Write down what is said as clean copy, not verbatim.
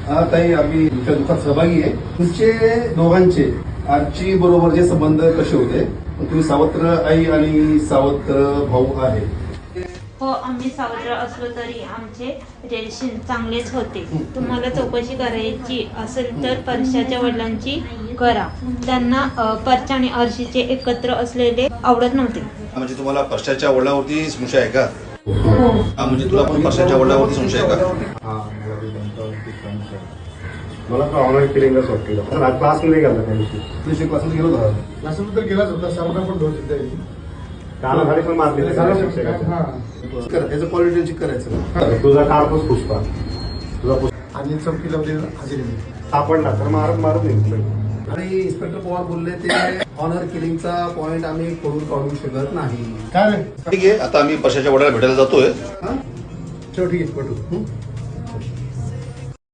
ताई आम्ही तुमच्या दुःखात सहभागी आहे. तुमचे दोघांचे आजची बरोबर जे संबंध कसे होते? तुम्ही सावत्र आई आणि सावत्र भाऊ आहे. हो, आम्ही सावत्र असलो तरी आमचे रिलेशन चांगलेच होते. तुम्हाला चौकशी करायची असेल तर परशाच्या वडिलांची करा. त्यांना परशा आणि अर्शीचे एकत्र असलेले आवडत नव्हते. म्हणजे तुम्हाला परशाच्या वडिलांवरती संशय आहे का? हो. म्हणजे तुला पण परशाच्या वडिलांवरती संशय आहे का? मला तर ऑनलाईन फिलिंगच वाटते. क्लासमध्ये गेला त्या दिवशी. तुझ्या क्लासमध्ये गेलो होता. क्लासमध्ये तर गेलाच होता. सामना पण दोन काना खाली पण मारले याचं क्वालिटी चेक करायचं. तुझा काळपोच पुष्पा तुझा आणि चौकीला हजेरी सापडला तर मारत नाही. आणि इन्स्पेक्टर पवार बोलले ते ऑनर किलिंगचा पॉइंट आम्ही खोडून काढू शकत नाही. काय रे ठीक आहे, आता आम्ही परशाच्या वडिलांना भेटायला जातोय. हा, ठीक आहे पटू.